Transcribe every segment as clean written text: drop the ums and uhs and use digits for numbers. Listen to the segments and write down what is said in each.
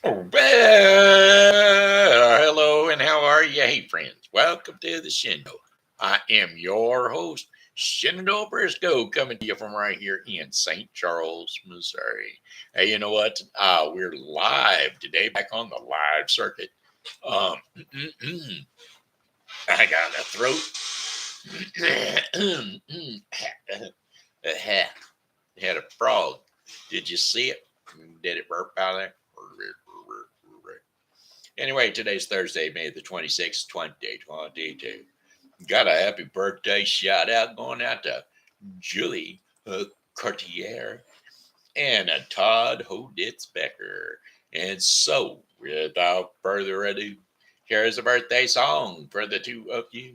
Well, hello and how are you? Hey, friends, welcome to the Shen Show. I am your host, Shenandoah Briscoe, coming to you from right here in St. Charles, Missouri. Hey, you know what? We're live today, back on the live circuit. Um, I got a throat. Had a frog. Did you see it? Did it burp out of there? Anyway, today's Thursday, May the 26th, 2022. Got a happy birthday shout out going out to Julie Cuetara and Todd Hodits Becker. And so, without further ado, here's a birthday song for the two of you.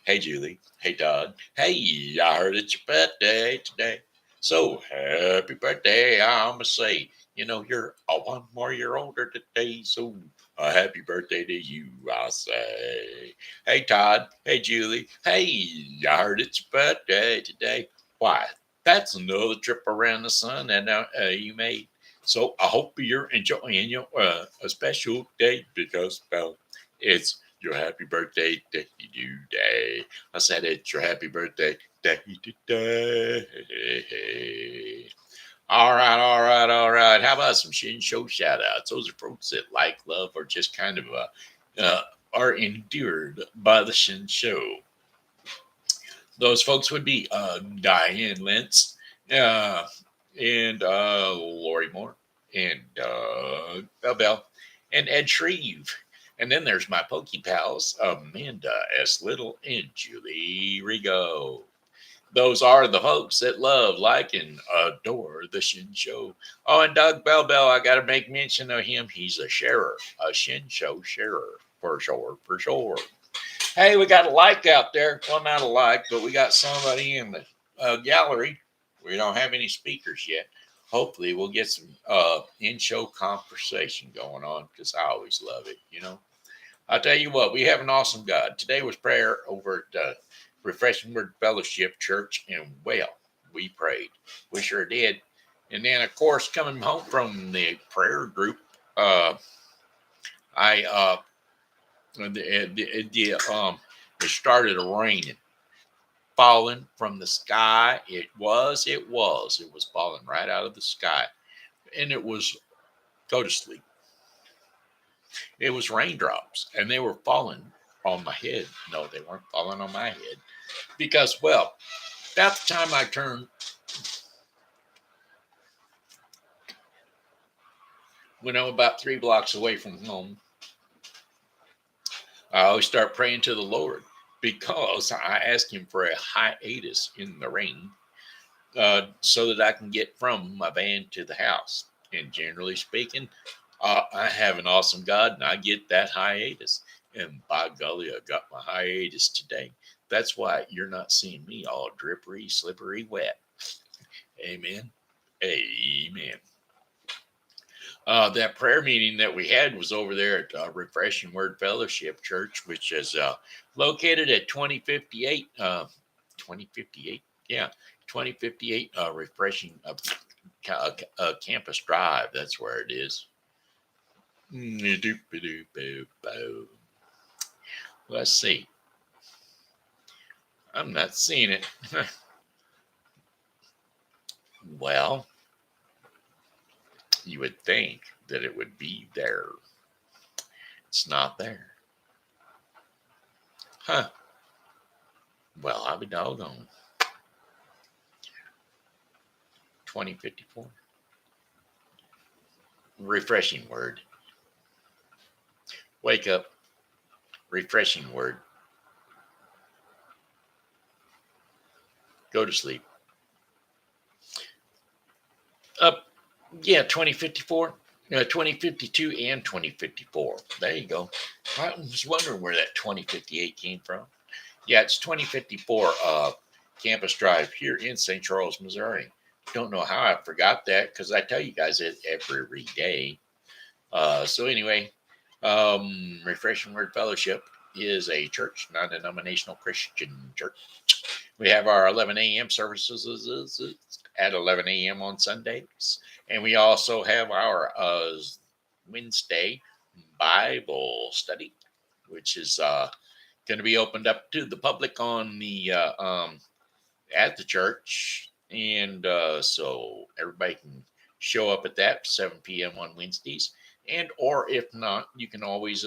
Hey, Julie. Hey, Todd. Hey, I heard it's your birthday today. So, happy birthday, I'ma say. You know, you're 1 more year older today, so a happy birthday to you, I say. Hey, Todd. Hey, Julie. Hey, I heard it's your birthday today. Why, that's another trip around the sun that you made. So I hope you're enjoying your a special day because, well, it's your happy birthday day. I said it's your happy birthday day today. All right. How about some Shin Show shout outs? Those are folks that like, love, or just kind of are endeared by the Shin Show. Those folks would be Diane, Lentz, and Lori Moore, and Bell, and Ed Shreve. And then there's my Pokey pals, Amanda S. Little and Julie Regot. Those are the folks that love, like, and adore the Shin Show. Oh, and Doug Bell, I got to make mention of him. He's a sharer, a Shin Show sharer, for sure. Hey, we got a like out there. Well, not a like, but we got somebody in the gallery. We don't have any speakers yet. Hopefully, we'll get some in-show conversation going on because I always love it, you know. I'll tell you what, we have an awesome God. Today was prayer over at Refreshing Word Fellowship Church, and well, we prayed. We sure did. And then, of course, coming home from the prayer group, it started raining, falling from the sky. It was falling right out of the sky, and it was go to sleep. It was raindrops, and they were falling on my head. No, they weren't falling on my head because, well, about the time I turned, when I'm about 3 blocks away from home, I always start praying to the Lord because I ask Him for a hiatus in the rain so that I can get from my van to the house. And generally speaking, I have an awesome God and I get that hiatus. And by golly, I got my hiatus today. That's why you're not seeing me all drippery, slippery, wet. Amen. Amen. That prayer meeting that we had was over there at Refreshing Word Fellowship Church, which is located at 2058. 2058, yeah, 2058 Refreshing Campus Drive. That's where it is. Let's see. I'm not seeing it. Well, you would think that it would be there. It's not there. Huh. Well, I'll be doggone. 2054. Refreshing Word. Wake up. Refreshing Word. Go to sleep. Up. Yeah, 2054. 2052 and 2054. There you go. I was wondering where that 2058 came from. Yeah, it's 2054 Campus Drive here in St. Charles, Missouri. Don't know how I forgot that because I tell you guys it every day. So anyway, Refreshing Word Fellowship is a church, non-denominational Christian church. We have our 11 a.m. services at 11 a.m. on Sundays. And we also have our Wednesday Bible study, which is going to be opened up to the public on the at the church, and so everybody can show up at that 7 p.m. on Wednesdays, and or if not, you can always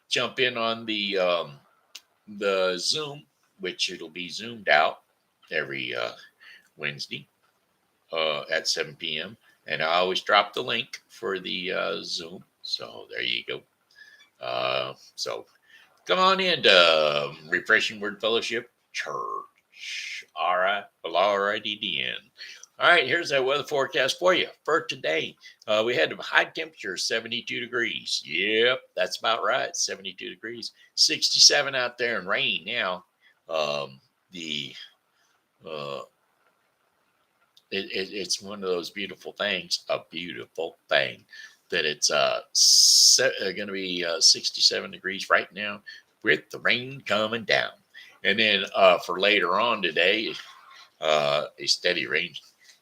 jump in on the Zoom, which it'll be zoomed out every Wednesday at 7 p.m. And I always drop the link for the Zoom. So there you go. So come on in to Refreshing Word Fellowship Church. All right. Well, all righty, Diane. All right, here's that weather forecast for you for today. We had a high temperature, 72 degrees. Yep, that's about right, 72 degrees. 67 out there and rain now. The it's one of those beautiful things, a beautiful thing, that it's going to be 67 degrees right now with the rain coming down. And then for later on today, a steady rain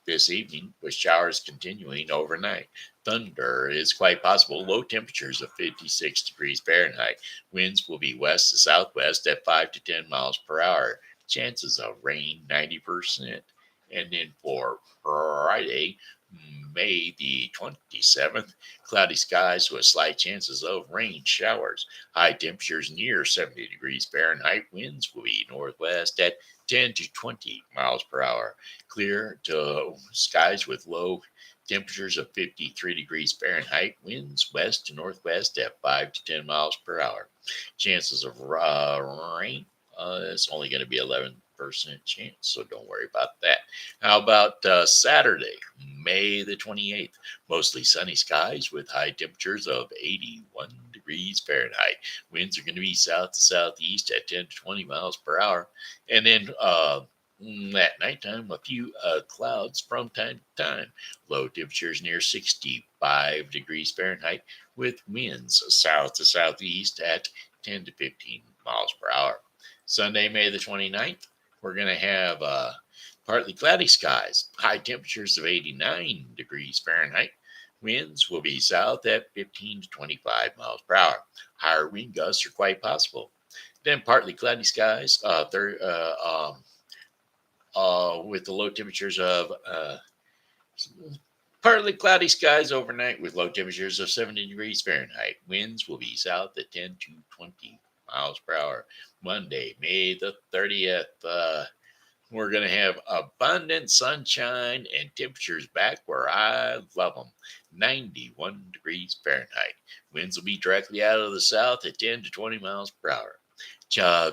this evening with showers continuing overnight. Thunder is quite possible. Low temperatures of 56 degrees Fahrenheit. Winds will be west to southwest at 5 to 10 miles per hour. Chances of rain 90%. And then for Friday, May the 27th, cloudy skies with slight chances of rain showers. High temperatures near 70 degrees Fahrenheit. Winds will be northwest at 10 to 20 miles per hour. Clear to skies with low temperatures of 53 degrees Fahrenheit. Winds west to northwest at 5 to 10 miles per hour. Chances of rain, it's only going to be 11% chance, so don't worry about that. How about Saturday, May the 28th? Mostly sunny skies with high temperatures of 81 degrees Fahrenheit. Winds are going to be south to southeast at 10 to 20 miles per hour. And then at nighttime, a few clouds from time to time. Low temperatures near 65 degrees Fahrenheit with winds south to southeast at 10 to 15 miles per hour. Sunday, May the 29th, we're going to have partly cloudy skies, high temperatures of 89 degrees Fahrenheit. Winds will be south at 15 to 25 miles per hour. Higher wind gusts are quite possible. Then partly cloudy skies with the low temperatures of partly cloudy skies overnight with low temperatures of 70 degrees Fahrenheit. Winds will be south at 10 to 20 miles per hour. Monday, May the 30th. We're going to have abundant sunshine and temperatures back where I love them. 91 degrees Fahrenheit. Winds will be directly out of the south at 10 to 20 miles per hour.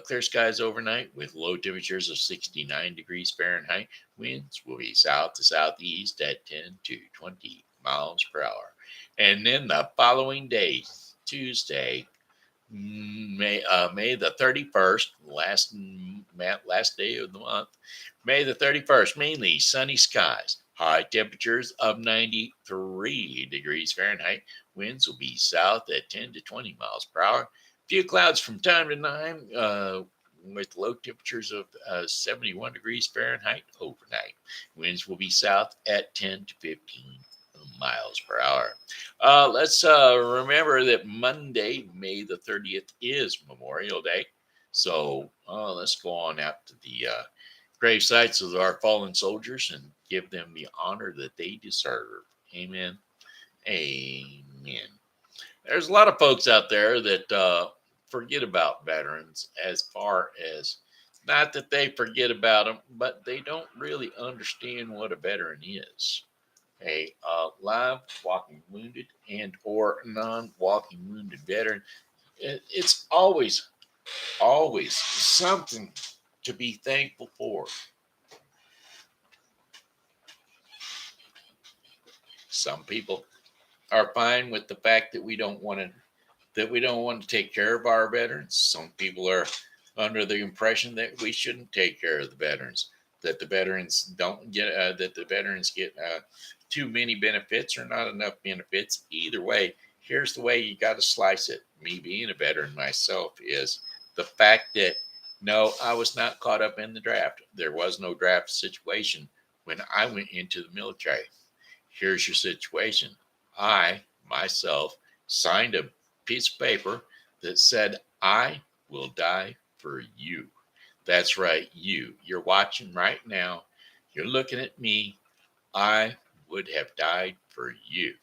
Clear skies overnight with low temperatures of 69 degrees Fahrenheit. Winds will be south to southeast at 10 to 20 miles per hour. And then the following day, Tuesday, May the 31st, last day of the month. May the 31st, mainly sunny skies. High temperatures of 93 degrees Fahrenheit. Winds will be south at 10 to 20 miles per hour. Few clouds from time to time with low temperatures of 71 degrees Fahrenheit overnight. Winds will be south at 10 to 15 miles per hour. Let's remember that Monday, May the 30th, is Memorial Day. So let's go on out to the grave sites of our fallen soldiers and give them the honor that they deserve. Amen. Amen. There's a lot of folks out there that forget about veterans, as far as not that they forget about them, but they don't really understand what a veteran is. A live walking wounded and or non-walking wounded veteran, it's always something to be thankful for. Some people are fine with the fact that we don't want to take care of our veterans. Some people are under the impression that we shouldn't take care of the veterans, that the veterans don't get too many benefits or not enough benefits. Either way, here's the way you got to slice it. Me being a veteran myself is the fact that no, I was not caught up in the draft. There was no draft situation when I went into the military. Here's your situation. I myself, signed a piece of paper that said, I will die for you. That's right, you. You're watching right now. You're looking at me. I would have died for you.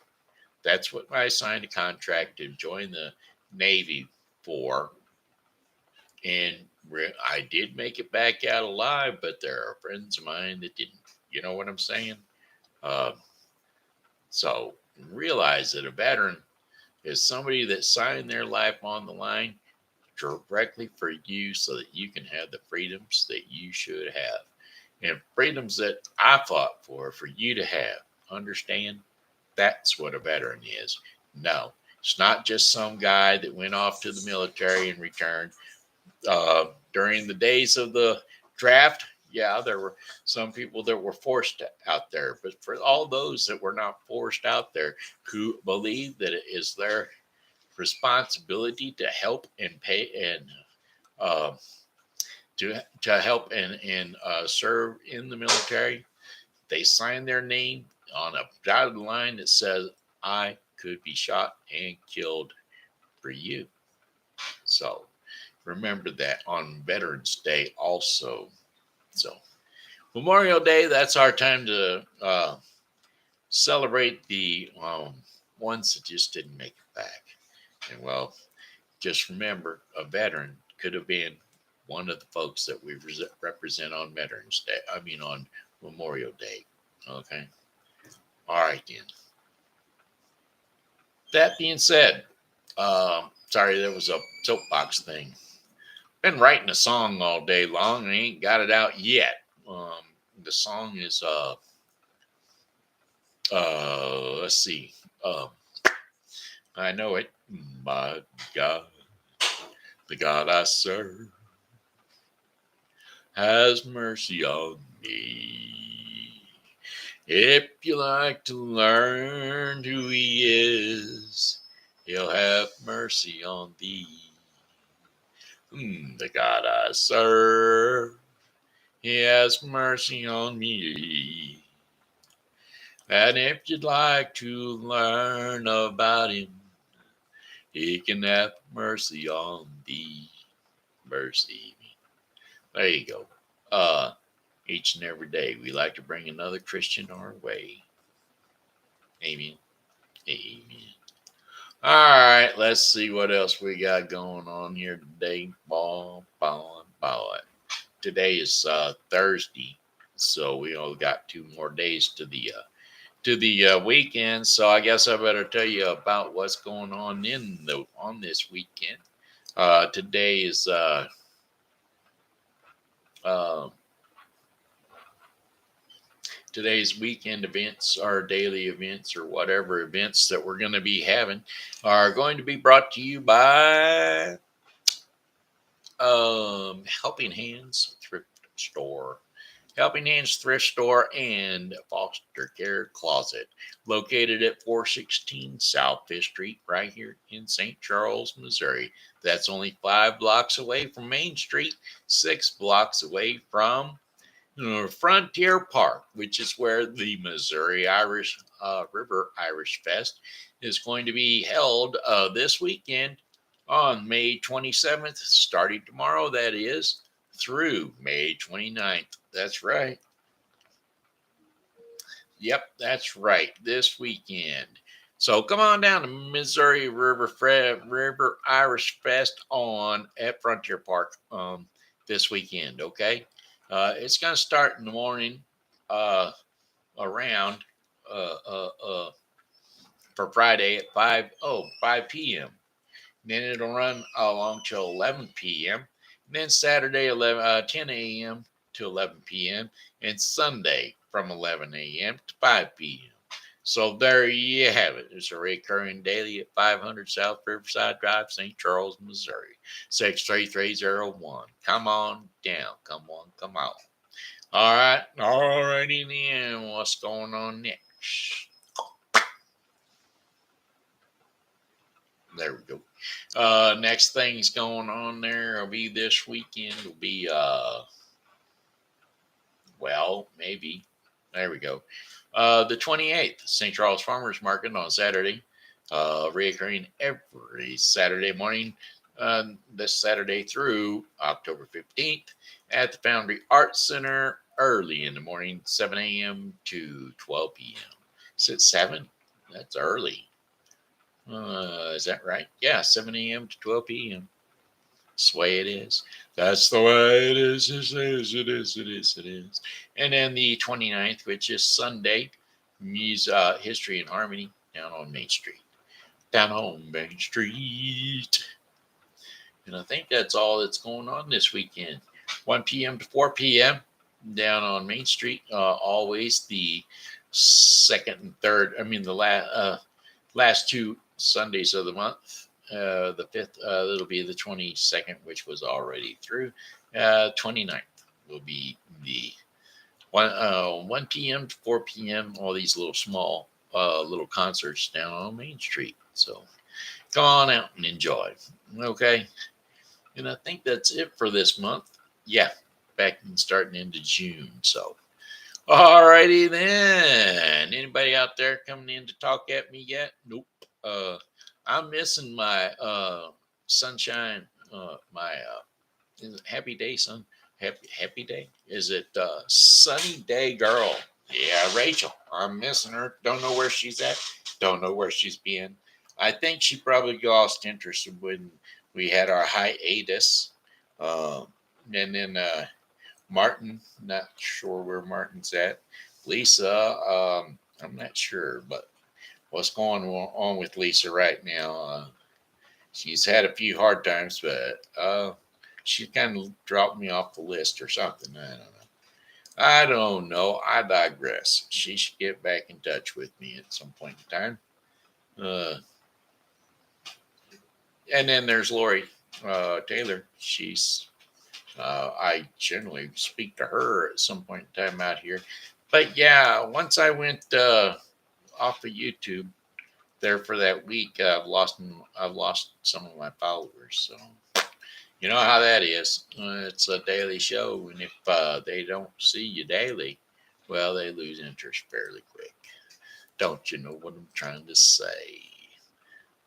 That's what I signed a contract to join the Navy for. And I did make it back out alive, but there are friends of mine that didn't. You know what I'm saying? Uh, so realize that a veteran is somebody that signed their life on the line directly for you so that you can have the freedoms that you should have and freedoms that I fought for you to have. Understand? That's what a veteran is. No, it's not just some guy that went off to the military and returned. During the days of the draft, yeah, there were some people that were forced out there. But for all those that were not forced out there, who believe that it is their responsibility to help and pay and uh, to help and serve in the military, they sign their name on a dotted line that says, "I could be shot and killed for you." So remember that on Veterans Day also. So Memorial Day, that's our time to celebrate the ones that just didn't make it back. And well, just remember, a veteran could have been one of the folks that we represent on Veterans Day. I mean, on Memorial Day. Okay. All right, then. That being said, sorry, there was a soapbox thing. Been writing a song all day long and I ain't got it out yet. The song is let's see. I know it. My God, the God I serve has mercy on me. If you like to learn who he is, he'll have mercy on thee. The God I serve, he has mercy on me. And if you'd like to learn about him, he can have mercy on thee. Mercy. There you go. Each and every day we like to bring another Christian our way. Amen. Amen. All right, let's see what else we got going on here today. Today is Thursday, so we only got 2 more days to the weekend. So I guess I better tell you about what's going on on this weekend. Today is today's weekend events, our daily events, or whatever events that we're going to be having are going to be brought to you by Helping Hands Thrift Store. Helping Hands Thrift Store and Foster Care Closet, located at 416 South 5th Street, right here in St. Charles, Missouri. That's only 5 blocks away from Main Street, 6 blocks away from Frontier Park, which is where the Missouri Irish River Irish Fest is going to be held this weekend on May 27th, starting tomorrow, that is, through May 29th. That's right. Yep, that's right. This weekend. So come on down to Missouri River Irish Fest at Frontier Park this weekend. Okay, it's going to start in the morning around for Friday at 5 p.m. Then it'll run along till 11 p.m. Then Saturday 10 a.m. to 11 p.m. and Sunday from 11 a.m. to 5 p.m. So there you have it. It's a recurring daily at 500 South Riverside Drive, St. Charles, Missouri, 63301. Come on down. Come on. All right. All righty then. What's going on next? There we go. Next thing's going on there will be this weekend. Will be maybe. There we go. The 28th, St. Charles Farmers Market on Saturday. reoccurring every Saturday morning, this Saturday through October 15th at the Foundry Arts Center early in the morning, 7 a.m. to 12 p.m. Is it 7? That's early. Is that right? Yeah, 7 a.m. to 12 p.m. That's the way it is. That's the way it is. It is. It is. It is. It is. And then the 29th, which is Sunday, History and Harmony down on Main Street. Down on Main Street. And I think that's all that's going on this weekend. 1 p.m. to 4 p.m. down on Main Street. Always the second and third. I mean, the last two Sundays of the month. The 5th, it'll be the 22nd, which was already through. 29th will be the 1 p.m. to 4 p.m. All these little small little concerts down on Main Street. So come on out and enjoy. Okay. And I think that's it for this month. Yeah, back and starting into June. So, alrighty then. Anybody out there coming in to talk at me yet? Nope. I'm missing my sunshine. My is it Happy Day, son? Happy Day? Is it Sunny Day Girl? Yeah, Rachel. I'm missing her. Don't know where she's at. Don't know where she's been. I think she probably lost interest when we had our hiatus. And then Martin, not sure where Martin's at. Lisa, I'm not sure, but what's going on with Lisa right now? She's had a few hard times, but she kind of dropped me off the list or something. I don't know. I digress. She should get back in touch with me at some point in time. And then there's Lori Taylor. She's I generally speak to her at some point in time out here. But yeah, once I went off of YouTube there for that week, I've lost some of my followers. So you know how that is. It's a daily show, and if they don't see you daily, well, they lose interest fairly quick. Don't you know what I'm trying to say?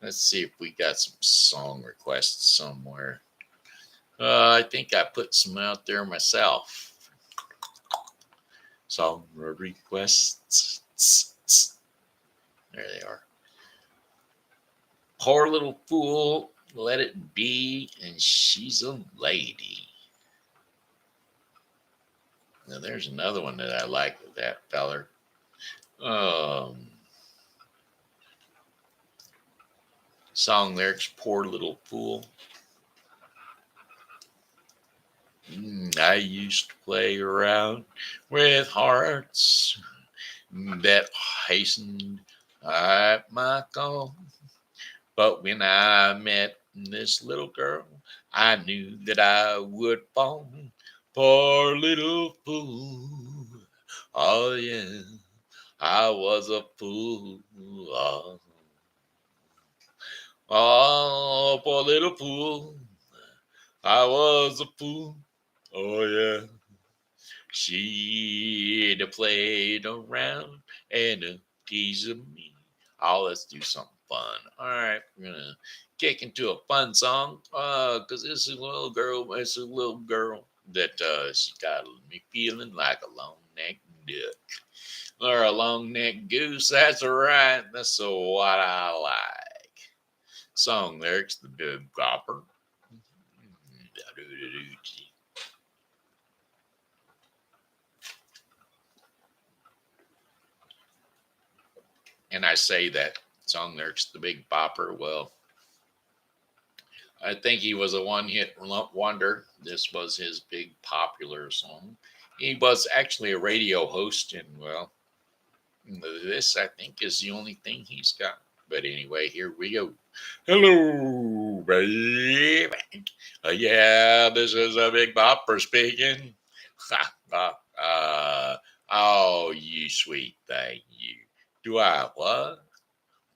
Let's see if we got some song requests somewhere. I think I put some out there myself. Song requests. There they are. Poor little fool, let it be, and she's a lady. Now there's another one that I like with that feller. Song lyrics, poor little fool. I used to play around with hearts that hastened at my call. But when I met this little girl, I knew that I would fall. Poor little fool. Oh, yeah, I was a fool. Oh, poor little fool. I was a fool. Oh, yeah. She'd played around and teasing me. Oh, let's do something fun. All right, we're gonna kick into a fun song. Cause this is a little girl. It's a little girl that she got me feeling like a long neck duck or a long neck goose. That's right. That's what I like. Song lyrics: the Big Gopper. And I say that song lyrics, the Big Bopper. Well, I think he was a one-hit wonder. This was his big popular song. He was actually a radio host, and well, this I think is the only thing he's got. But anyway, here we go. Hello, baby. Yeah, this is a Big Bopper speaking. Oh, you sweet thing, you. Do I what?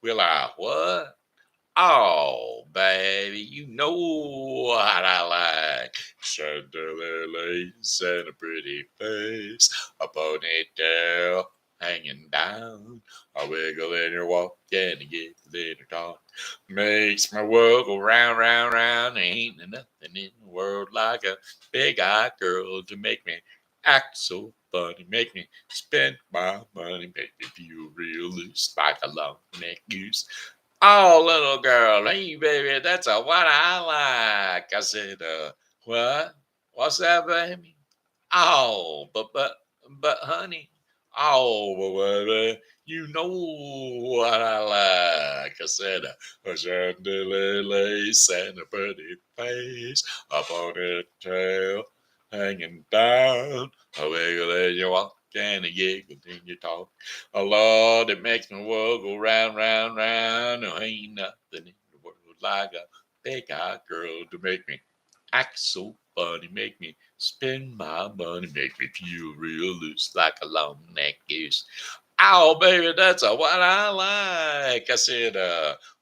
Will I what? Oh, baby, you know what I like. Chantilly lace and a pretty face, a ponytail hanging down. I wiggle in her walk and a giggle in her talk. Makes my world go round, round, round. Ain't nothing in the world like a big-eyed girl to make me act so funny, make me spend my money, make me feel real loose like a long neck goose. Oh, little girl, hey baby, that's a what I like. I said, what? What's that, baby? Oh, but, honey. Oh, but, baby, you know what I like. I said, a chandelier lace and a pretty face, a ponytail hanging down, a wiggle in your walk and a giggle in your talk. Oh, Lord, it makes my world go round, round, round. There ain't nothing in the world like a big-eyed girl to make me act so funny, make me spend my money, make me feel real loose like a long neck goose. Oh, baby, that's a what I like. I said,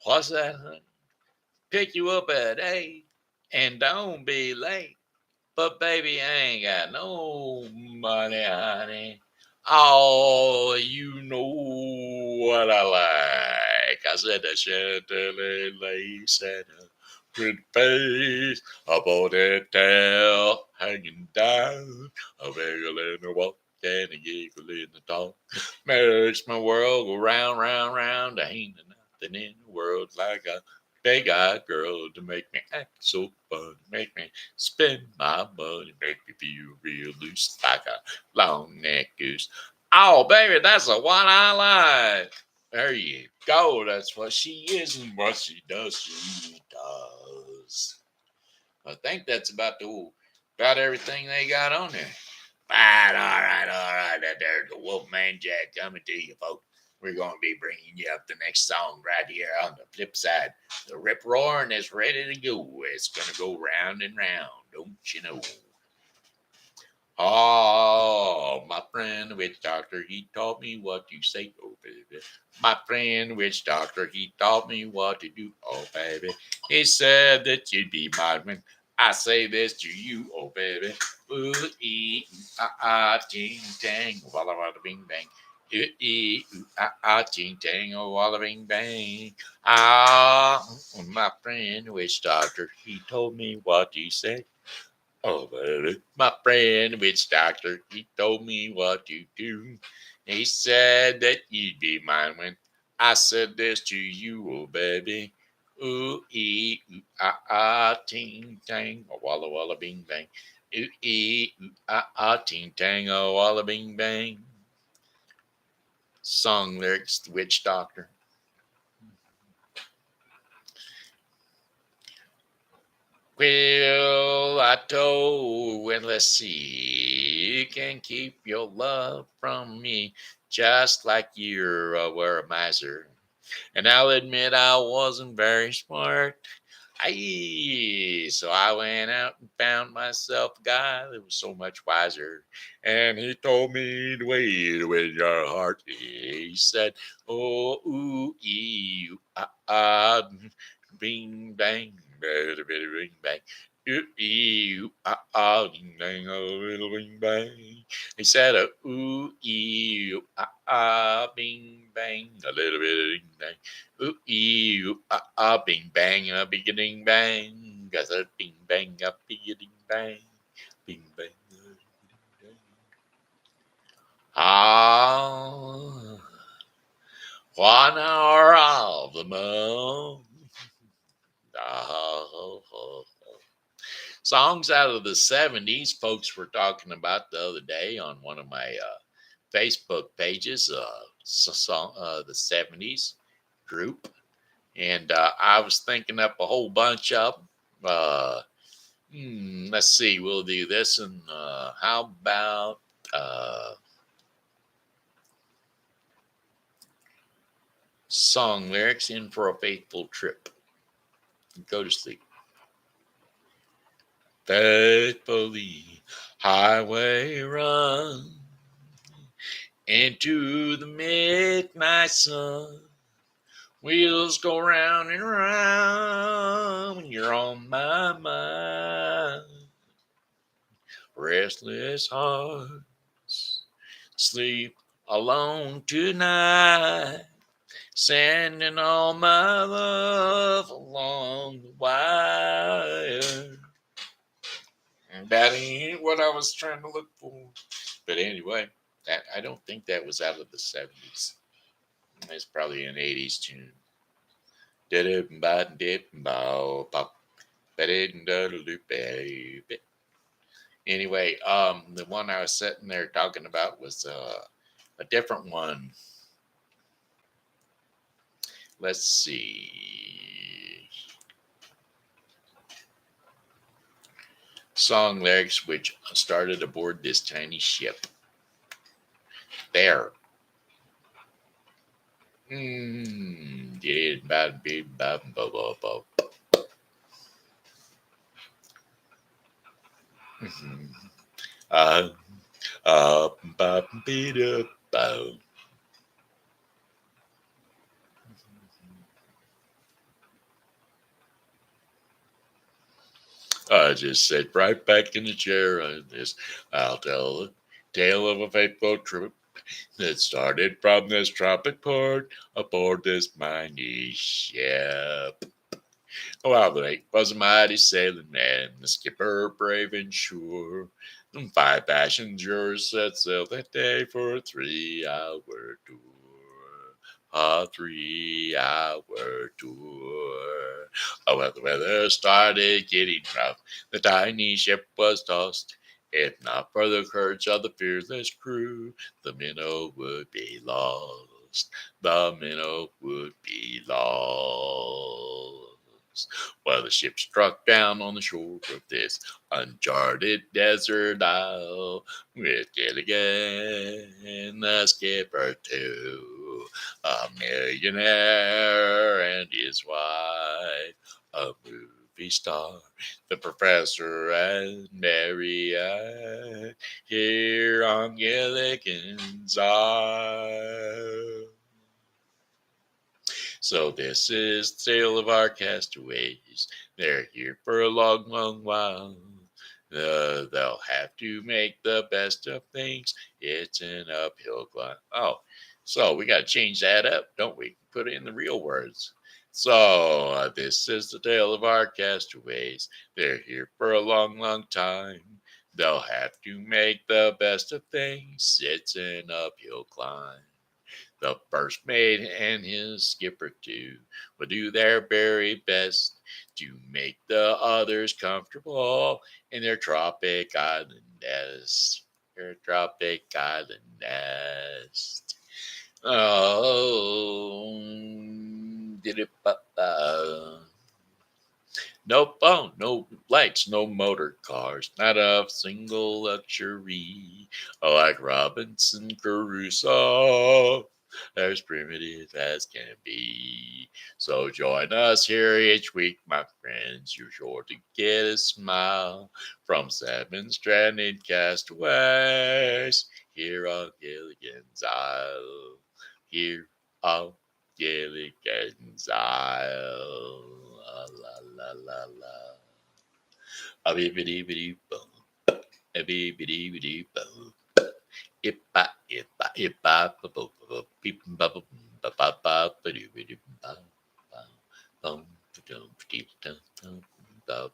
what's that, honey? Pick you up at 8 and don't be late. But baby, I ain't got no money, honey. Oh, you know what I like. I said a chandelier lace and a pretty face, a ponytail hanging down, a wiggle in the walk and a giggle in the talk. Makes my world go round, round, round. There ain't nothing in the world like a big-eyed girl to make me act so fun, make me spend my money, make me feel real loose like a long neck goose. Oh, baby, that's the one I like. There you go. That's what she is and what she does. She does. I think that's about everything they got on there. All right. There's the Wolfman Jack coming to you, folks. We're going to be bringing you up the next song right here on the flip side. The rip roaring is ready to go. It's going to go round and round, don't you know? Oh, my friend, witch doctor, he taught me what to say, oh baby. My friend, witch doctor, he taught me what to do, oh baby. He said that you'd be mine when I say this to you, oh baby. Ooh, ee, ooh, ting, tang, walla, walla, bing, bang. Ooh, ee, ooh, ting, tang, oh, walla, bing, bang. Ah, my friend, witch doctor, he told me what to say. Oh, baby, my friend, witch doctor, he told me what to do. He said that you'd be mine when I said this to you, oh, baby. Ooh, ee, ooh, ting, tang, a walla, walla, bing, bang. Ooh, ee, ooh, ting, tang, a walla, bing, bang. Song lyrics, The Witch Doctor. Well, I told, well, let's see. You can keep your love from me just like you were a miser. And I'll admit I wasn't very smart. So I went out and found myself a guy that was so much wiser. And he told me the way to win your heart. He said, oh, ooh, ee, bing, bang, bada, bada, bing, bang. Ooh, ee, ding, dang, a little bing, bang. He said, ooh, ee, bing, bang, a little bit of ding, dang. Ooh, ee, bing, bang, a big ding, bang. Got a bing, bang, a big ding, bang. Bing, bang, a ding, bang. Ah, 1 hour of the moon. Oh. Songs out of the 70s, folks were talking about the other day on one of my Facebook pages, the 70s group. And I was thinking up a whole bunch of them. Let's see, we'll do this. And how about song lyrics, In for a Faithful Trip? Go to sleep. Faithfully, highway run into the midnight sun. Wheels go round and round when you're on my mind. Restless hearts sleep alone tonight, sending all my love along the wire. And that ain't what I was trying to look for. But anyway, that I don't think that was out of the 70s. It's probably an 80s tune. Anyway, the one I was sitting there talking about was a different one. Let's see. Song lyrics which started aboard this tiny ship. There. Uh, I just sat right back in the chair on this. I'll tell the tale of a fateful trip that started from this tropic port aboard this mighty ship. While the mate was a mighty sailing man, the skipper brave and sure, and 5 passengers set sail that day for a 3-hour tour. A 3-hour tour. Oh, well, the weather started getting rough. The tiny ship was tossed. If not for the courage of the fearless crew, the minnow would be lost. The minnow would be lost. Well, the ship struck down on the shore of this uncharted desert isle with Gilligan, the skipper, too, a millionaire and his wife, a movie star, the professor and Mary Ann, here on Gilligan's Isle. So this is the tale of our castaways. They're here for a long, long while. They'll have to make the best of things. It's an uphill climb. Oh, so we got to change that up, don't we? Put in the real words. So this is the tale of our castaways. They're here for a long, long time. They'll have to make the best of things. It's an uphill climb. The first mate and his skipper too will do their very best to make the others comfortable in their tropic island nest. Their tropic island nest. Oh, did it? No phone, no lights, no motor cars, not a single luxury. Like Robinson Crusoe, as primitive as can be. So join us here each week, my friends. You're sure to get a smile from 7 stranded castaways here on Gilligan's Isle. Here on Gilligan's Isle. La la la la. A bibbidi bidi bum. A bibbidi bidi bum. Ipa ipa ipa ba ba ba beep ba ba ba ba ba ba doo bidi ba ba bum dum deep dum dum dum.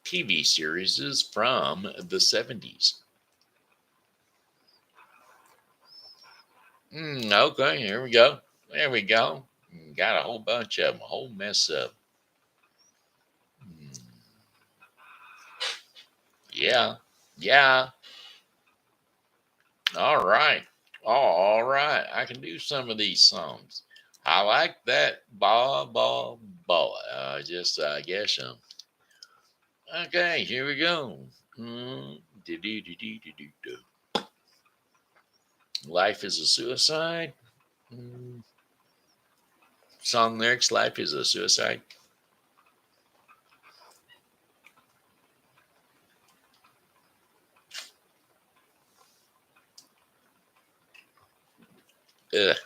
TV series from the 70s. Okay, here we go. There we go. Got a whole bunch of them, a whole mess of them. Yeah, yeah. All right. All right. I can do some of these songs. I like that. Ba, ba, ba. I guess. Okay, here we go. Do-do-do-do-do-do. Life is a suicide. Song lyrics, life is a suicide. Ugh.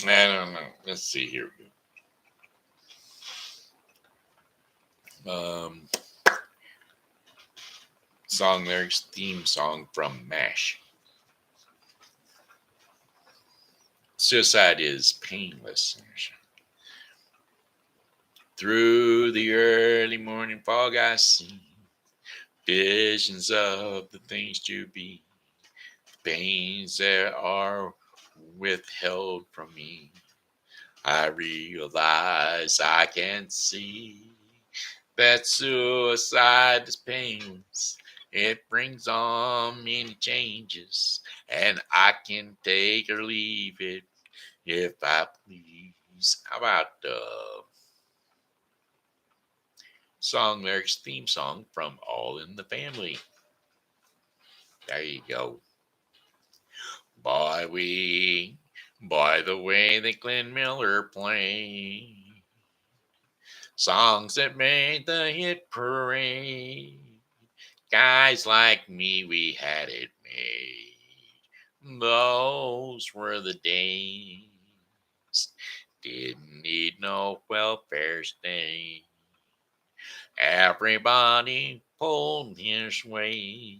I don't know. Let's see here. Song lyrics, theme song from MASH. Suicide is painless. Through the early morning fog, I see visions of the things to be, pains that are withheld from me. I realize I can see that suicide is painless. It brings on many changes, and I can take or leave it if I please. How about song lyrics theme song from All in the Family? There you go. By the way that Glenn Miller played songs that made the hit parade. Guys like me, we had it made. Those were the days. Didn't need no welfare state. Everybody pulled his weight.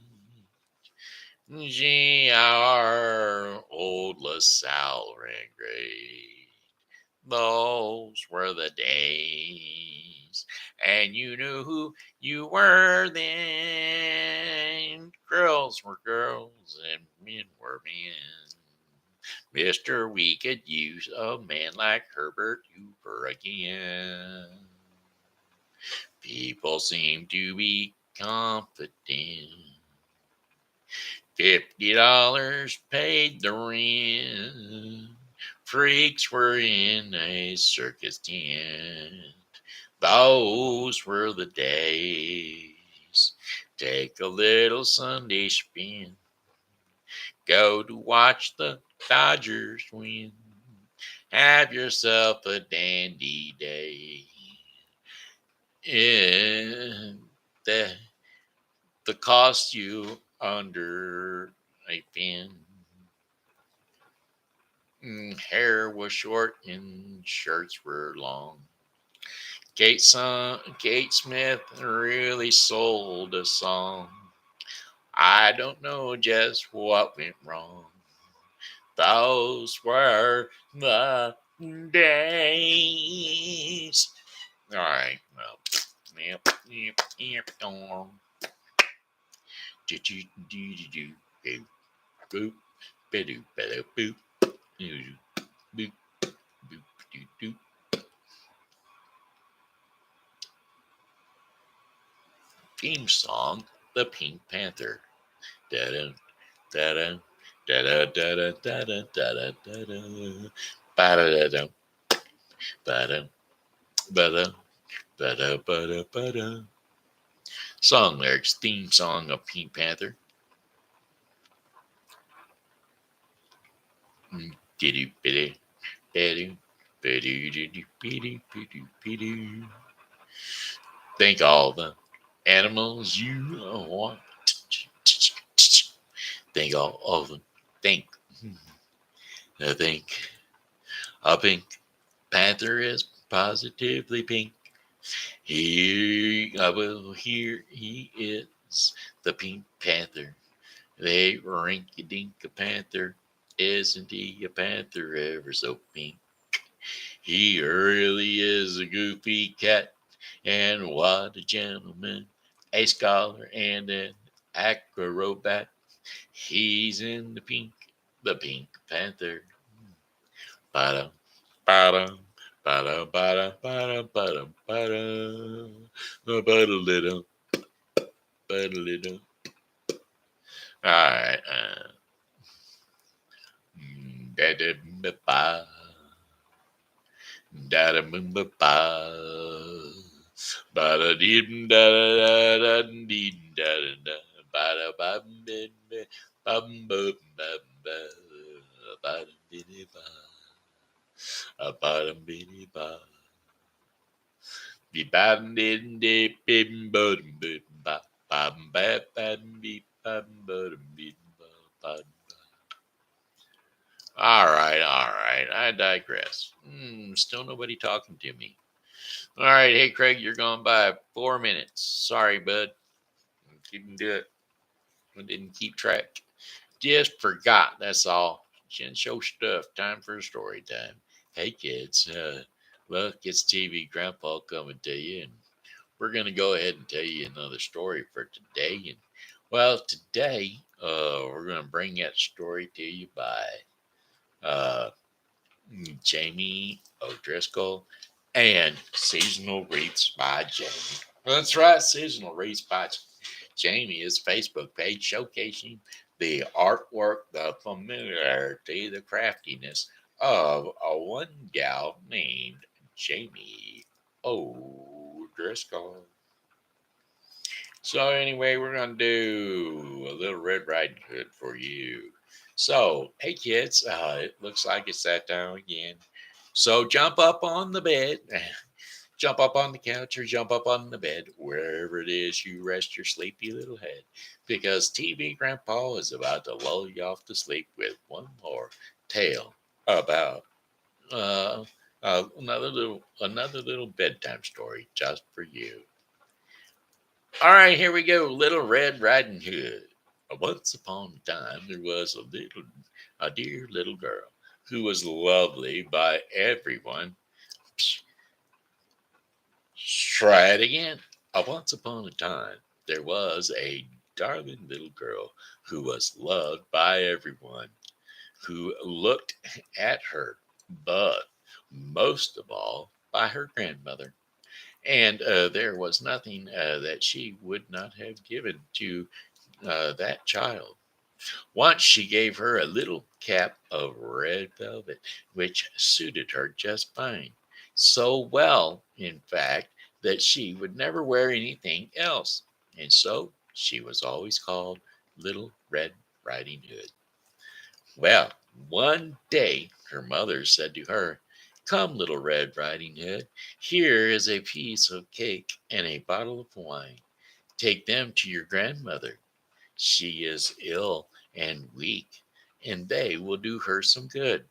Gee, our old LaSalle ran great. Those were the days. And you knew who you were then. Girls were girls and men were men. Mister, we could use a man like Herbert Hoover again. People seem to be confident. $50 paid the rent. Freaks were in a circus tent. Those were the days. Take a little Sunday spin. Go to watch the Dodgers win. Have yourself a dandy day. And the cost you under a fin. Hair was short and shirts were long. Kate Smith really sold a song. I don't know just what went wrong. Those were the days. All right. Well, yep. Theme song, The Pink Panther. Da-da, da-da, da-da, da-da, da-da, da-da, da-da. Ba-da-da-da, ba-da, ba-da, ba-da, ba-da, ba-da. Song lyrics, theme song of Pink Panther. Diddy biddy, biddy, biddy, biddy, biddy, biddy. Thank all the animals you want. Thank all of them. Think. I think a pink panther is positively pink. Here he is, the Pink Panther. They rinky-dink a panther. Isn't he a panther ever so pink? He really is a goofy cat. And what a gentleman. A scholar and an acrobat. He's in the Pink Panther. Ba-dum, ba-dum, ba-dum, ba-dum, ba-dum, ba-dum, ba-dum. Ba-da-little, ba-da-little. All right. Da-da-ba-ba. Da-da-ba-ba. Ba-da-dim, da-da-da-da-dim, da-da-da. Ba-da-bum-bim-bim, bum-bum-bum-ba. Ba-dum-bidi-ba. Ba-dum-bidi-ba. Be-bam-bim-bim-bim-bum-bim-ba. Bam-bam-bam-bim-bam-bum-bim-ba. All right, all right. I digress. Still nobody talking to me. All right, hey Craig, you're gone by 4 minutes. Sorry, bud. Didn't do it. I didn't keep track. Just forgot. That's all. Shin show stuff. Time for story time. Hey kids. Look, it's TV Grandpa coming to you, and we're gonna go ahead and tell you another story for today. And well, today we're gonna bring that story to you by uh, Jamie O'Driscoll and Seasonal Wreaths by Jamie. That's right, Seasonal Wreaths by Jamie is Facebook page showcasing the artwork, the familiarity, the craftiness of a one gal named Jamie O'Driscoll. So anyway, we're gonna do a little Red Riding Hood for you. So, hey kids, it looks like it's that time again. So jump up on the bed, jump up on the couch, or jump up on the bed, wherever it is you rest your sleepy little head, because TV Grandpa is about to lull you off to sleep with one more tale about uh, another little bedtime story just for you. All right, here we go. Little Red Riding Hood. Once upon a time, there was a dear little girl who was lovely by everyone. Psh, try it again. Once upon a time, there was a darling little girl who was loved by everyone who looked at her, but most of all by her grandmother. And there was nothing that she would not have given to that child. Once she gave her a little cap of red velvet, which suited her just fine. So well, in fact, that she would never wear anything else. And so she was always called Little Red Riding Hood. Well, one day her mother said to her, "Come, Little Red Riding Hood, here is a piece of cake and a bottle of wine. Take them to your grandmother. She is ill and weak, and they will do her some good.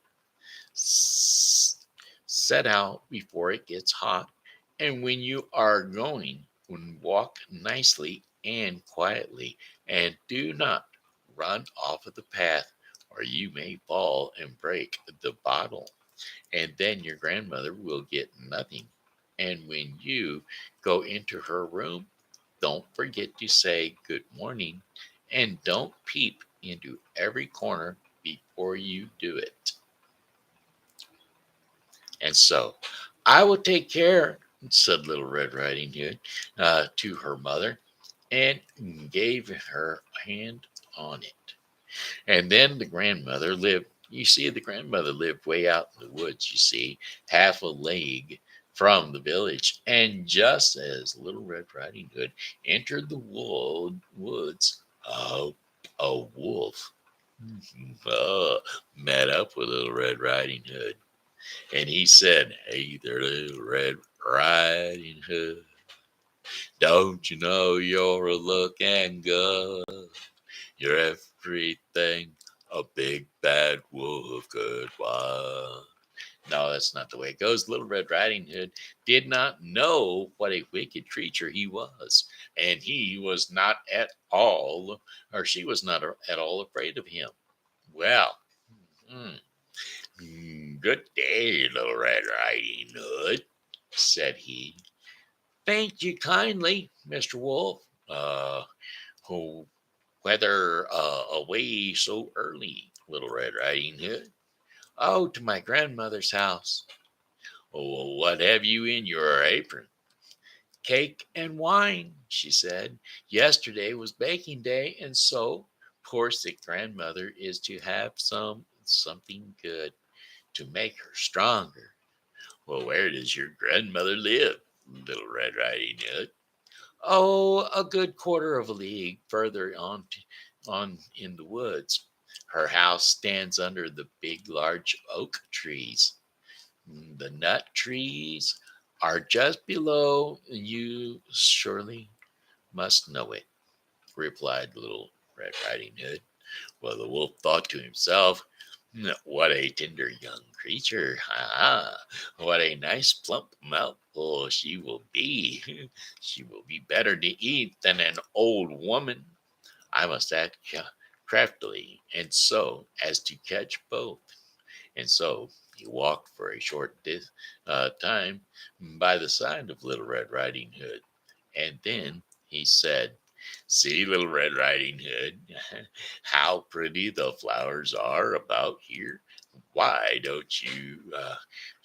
Set out before it gets hot, and when you are going, walk nicely and quietly, and do not run off of the path, or you may fall and break the bottle, and then your grandmother will get nothing. And when you go into her room, don't forget to say good morning, and don't peep into every corner before you do it." And so, "I will take care," said Little Red Riding Hood to her mother, and gave her a hand on it. And then the grandmother lived. You see, the grandmother lived way out in the woods, you see, half a league from the village. And just as Little Red Riding Hood entered the woods, a wolf uh, met up with Little Red Riding Hood. And he said, "Hey there, Little Red Riding Hood. Don't you know you're a looking good? You're everything a big bad wolf could want." No, that's not the way it goes. Little Red Riding Hood did not know what a wicked creature he was, and he was not at all, or she was not at all afraid of him. Well, mm, "Good day, Little Red Riding Hood," said he. "Thank you kindly, Mr. Wolf. Who Whether away so early, Little Red Riding Hood?" "Oh, to my grandmother's house." "Oh, what have you in your apron?" "Cake and wine," she said. "Yesterday was baking day, and so poor sick grandmother is to have something good to make her stronger." "Well, where does your grandmother live, Little Red Riding Hood?" "Oh, a good quarter of a league further on in the woods. Her house stands under the big, large oak trees. The nut trees are just below. You surely must know it," replied Little Red Riding Hood. Well, the wolf thought to himself, What a tender young creature. Ah, what a nice plump mouthful she will be. She will be better to eat than an old woman. I must act craftily and so as to catch both. And so he walked for a short time by the side of Little Red Riding Hood. And then he said, "See, Little Red Riding Hood, how pretty the flowers are about here. Why don't you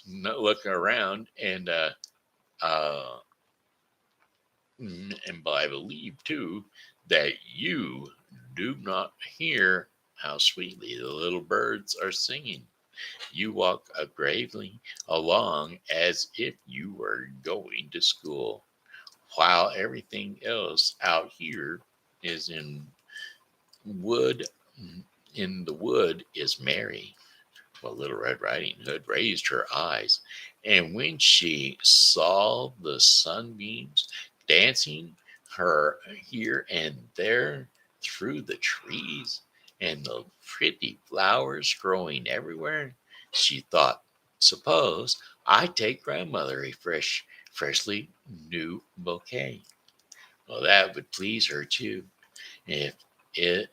look around uh, and I believe too that you do not hear how sweetly the little birds are singing. You walk gravely along as if you were going to school, while everything else out here is wood in the wood is merry." Well, Little Red Riding Hood raised her eyes, and when she saw the sunbeams dancing her here and there through the trees and the pretty flowers growing everywhere, she thought, "Suppose I take grandmother a freshly new bouquet." Well, that would please her too. If it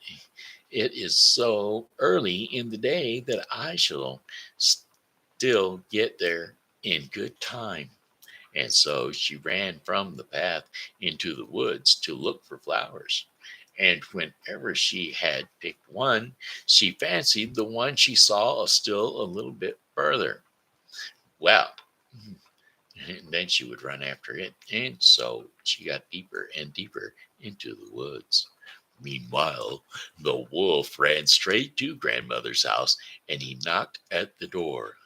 it is so early in the day that I shall still get there in good time. And so she ran from the path into the woods to look for flowers. And whenever she had picked one, she fancied the one she saw still a little bit further. Well, and then she would run after it. And so she got deeper and deeper into the woods. Meanwhile, the wolf ran straight to grandmother's house and he knocked at the door.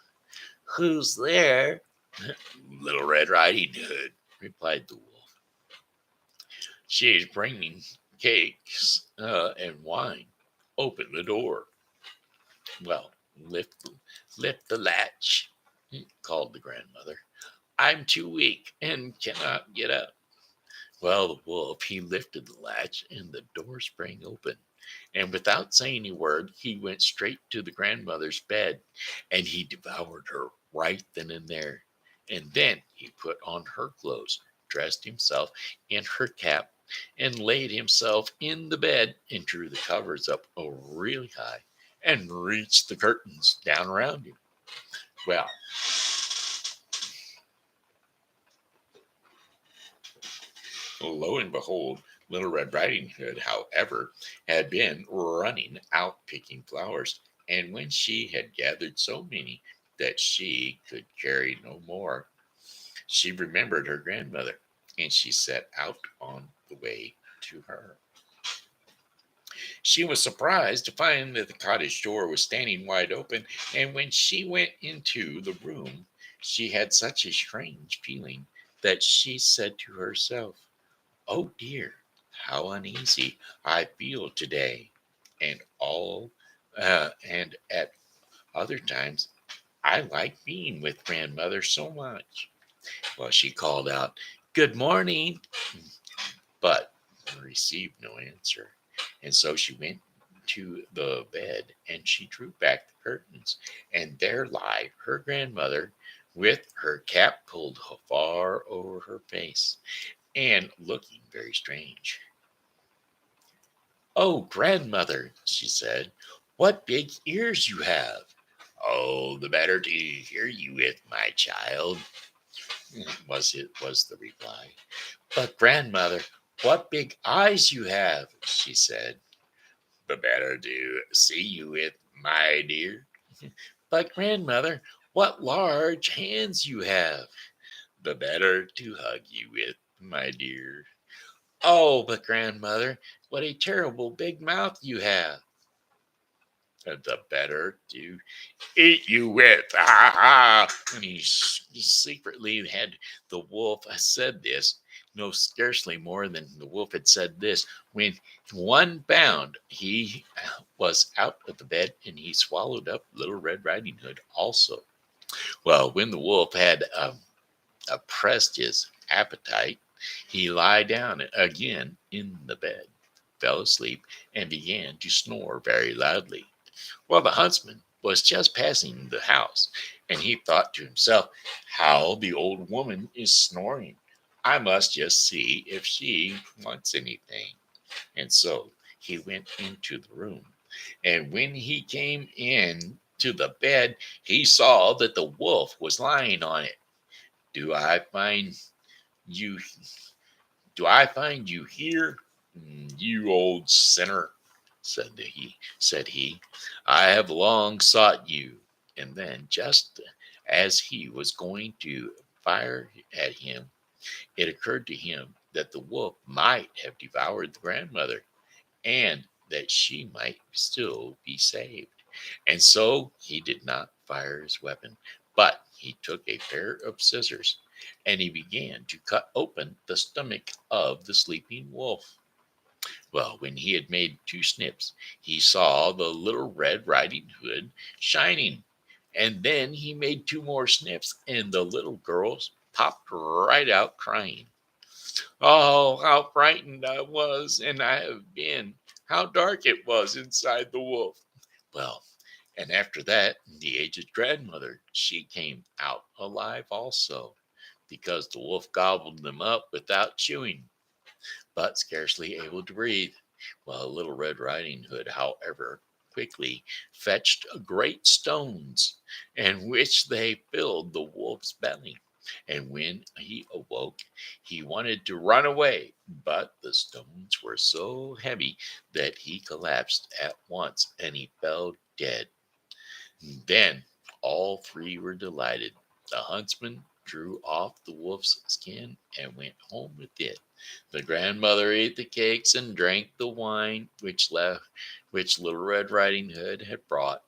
"Who's there?" "Little Red Riding Hood," replied the wolf. "She's bringing cakes and wine. Open the door." "Well, lift the latch," called the grandmother. "I'm too weak and cannot get up." Well, the wolf, he lifted the latch and the door sprang open. And without saying a word, he went straight to the grandmother's bed and he devoured her right then and there. And then he put on her clothes, dressed himself in her cap, and laid himself in the bed and drew the covers up really high and reached the curtains down around him. Well, lo and behold, Little Red Riding Hood, however, had been running out picking flowers, and when she had gathered so many that she could carry no more, she remembered her grandmother, and she set out on the way to her. She was surprised to find that the cottage door was standing wide open, and when she went into the room, she had such a strange feeling that she said to herself, "Oh dear, how uneasy I feel today." And at other times, I like being with grandmother so much. Well, she called out, "Good morning," but received no answer. And so she went to the bed and she drew back the curtains, and there lay her grandmother with her cap pulled far over her face and looking very strange. "Oh, grandmother," she said, "what big ears you have." "Oh, the better to hear you with, my child," was the reply. "But grandmother, what big eyes you have," she said. "The better to see you with, my dear." "But grandmother, what large hands you have." "The better to hug you with, my dear." "Oh, but grandmother, what a terrible big mouth you have." "The better to eat you with." Ha ha! And he secretly had the wolf said this. No, scarcely more than the wolf had said this, when one bound he was out of the bed and he swallowed up Little Red Riding Hood also. Well, when the wolf had oppressed his appetite, he lay down again in the bed, fell asleep, and began to snore very loudly. Well, the huntsman, was just passing the house, and he thought to himself, how the old woman is snoring. I must just see if she wants anything. And so he went into the room. And when he came in to the bed, he saw that the wolf was lying on it. Do I find you do I find you here? You old sinner, said he. I have long sought you. And then just as he was going to fire at him, it occurred to him that the wolf might have devoured the grandmother and that she might still be saved. And so he did not fire his weapon, but he took a pair of scissors and he began to cut open the stomach of the sleeping wolf. Well, when he had made 2 snips, he saw the little Red Riding Hood shining. And then he made 2 more snips, and the little girls popped right out crying. Oh, how frightened I was, and I have been. How dark it was inside the wolf. Well, and after that, the aged grandmother, she came out alive also, because the wolf gobbled them up without chewing, but scarcely able to breathe. Well, Little Red Riding Hood, however, quickly fetched great stones, and which they filled the wolf's belly. And when he awoke, he wanted to run away, but the stones were so heavy that he collapsed at once and he fell dead. Then all 3 were delighted. The huntsman drew off the wolf's skin and went home with it. The grandmother ate the cakes and drank the wine which Little Red Riding Hood had brought,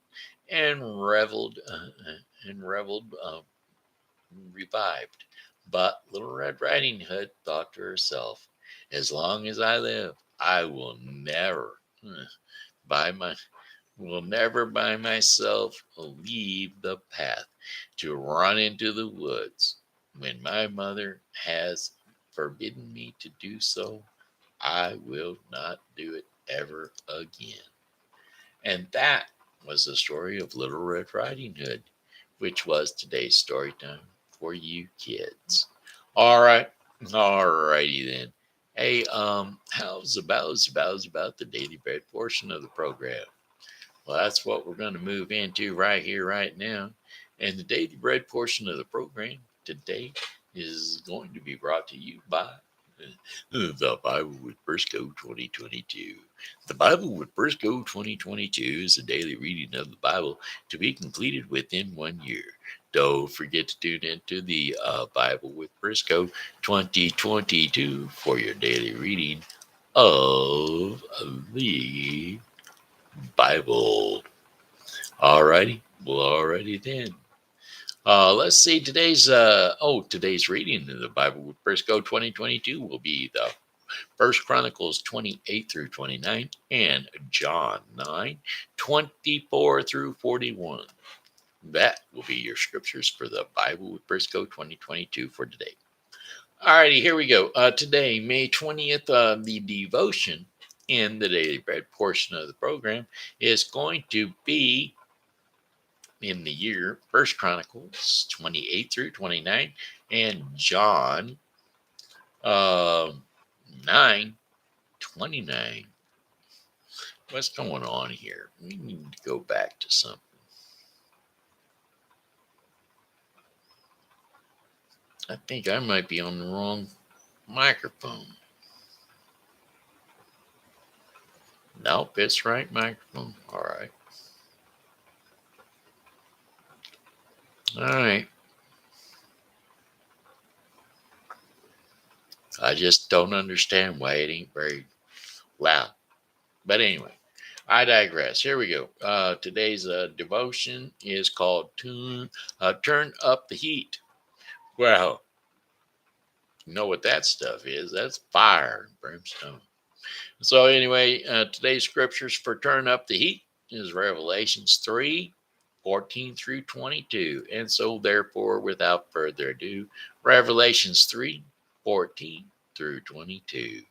and reveled revived. But Little Red Riding Hood thought to herself, as long as I live, I by my will never by myself leave the path to run into the woods. When my mother has forbidden me to do so, I will not do it ever again. And that was the story of Little Red Riding Hood, which was today's story time for you kids. All right, all righty then. Hey, how's about the daily bread portion of the program? Well, that's what we're going to move into right here, right now. And the daily bread portion of the program today is going to be brought to you by the Bible with Briscoe 2022. The Bible with Briscoe 2022 is a daily reading of the Bible to be completed within 1 year. Don't forget to tune into the Bible with Briscoe 2022 for your daily reading of the Bible. Alrighty, well, alrighty then. Let's see today's reading in the Bible with Briscoe 2022 will be the First Chronicles 28 through 29 and John 9:24 through 41. That will be your scriptures for the Bible with Briscoe 2022 for today. Alrighty, here we go. Today, May 20th, the devotion in the daily bread portion of the program is going to be in the year First Chronicles 28 through 29 and John 9:29. What's going on here? We need to go back to something. I think I might be on the wrong microphone. Nope, it's right microphone. All right. All right. I just don't understand why it ain't very loud. But anyway, I digress. Here we go. Today's devotion is called Turn Up the Heat. Well, you know what that stuff is. That's fire and brimstone. So anyway, today's scriptures for Turn Up the Heat is Revelations 3:14 through 22. And so therefore, without further ado, Revelations 3:14 through 22.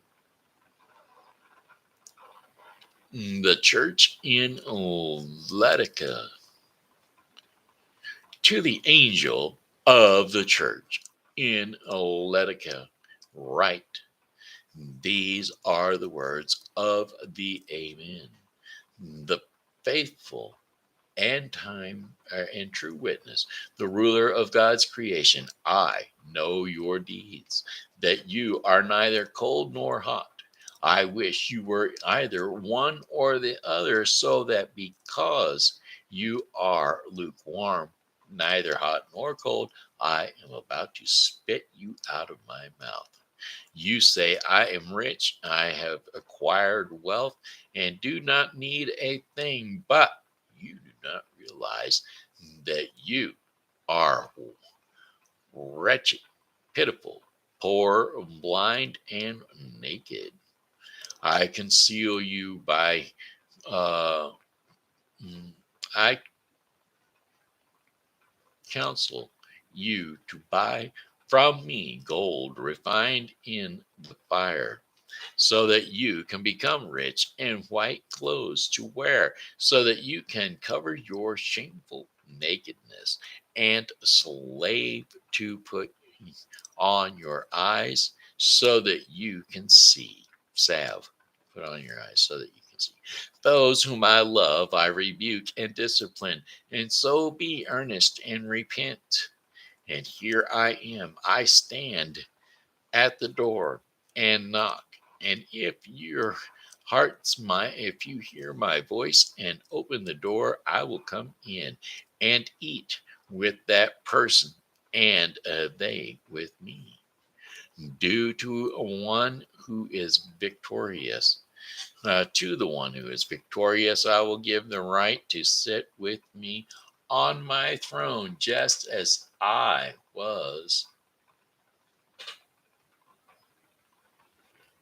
The church in Laodicea. To the angel of the church in Laodicea, write, these are the words of the Amen, the faithful and true witness, the ruler of God's creation. I know your deeds, that you are neither cold nor hot. I wish you were either one or the other, so that because you are lukewarm, neither hot nor cold, I am about to spit you out of my mouth. You say, I am rich, I have acquired wealth, and do not need a thing, but you do not realize that you are wretched, pitiful, poor, blind, and naked. I conceal you by, uh, I counsel you to buy from me gold refined in the fire, so that you can become rich, and white clothes to wear, so that you can cover your shameful nakedness, and slave to put on your eyes, so that you can see. Salve, put on your eyes so that you can see. Those whom I love, I rebuke and discipline, and so be earnest and repent. And here I am, I stand at the door and knock. And if you hear my voice and open the door, I will come in and eat with that person, and they with me. Due to one who is victorious, to the one who is victorious, I will give the right to sit with me on my throne, just as I was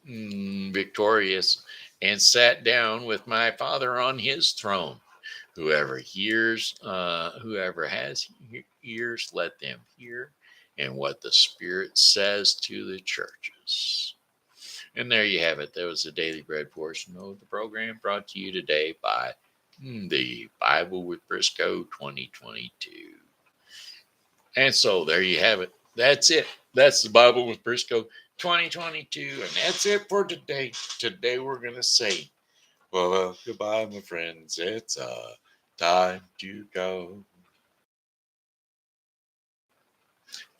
victorious and sat down with my Father on his throne. Whoever has ears, let them hear, and what the Spirit says to the churches. And there you have it. That was the Daily Bread portion of the program, brought to you today by the Bible with Briscoe 2022. And so there you have it. That's it. That's the Bible with Briscoe 2022. And that's it for today. Today we're going to say, well, goodbye, my friends. It's time to go.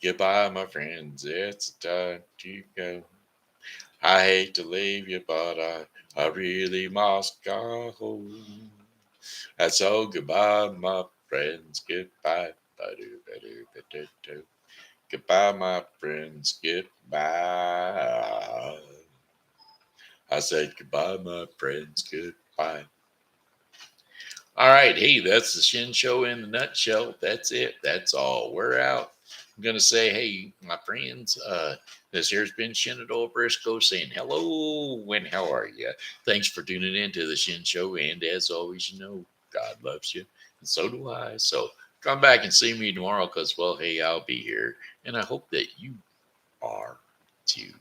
Goodbye, my friends. It's time to go. I hate to leave you, but I really must go home. And so goodbye, my friends. Goodbye. Goodbye, my friends. Goodbye. I said goodbye, my friends. Goodbye. All right. Hey, that's the Shen Show in a nutshell. That's it. That's all. We're out. I'm going to say, hey, my friends, this here's been Shenandoah Briscoe saying hello and how are you? Thanks for tuning in to the Shen Show. And as always, God loves you. And so do I. So come back and see me tomorrow because, well, hey, I'll be here. And I hope that you are too.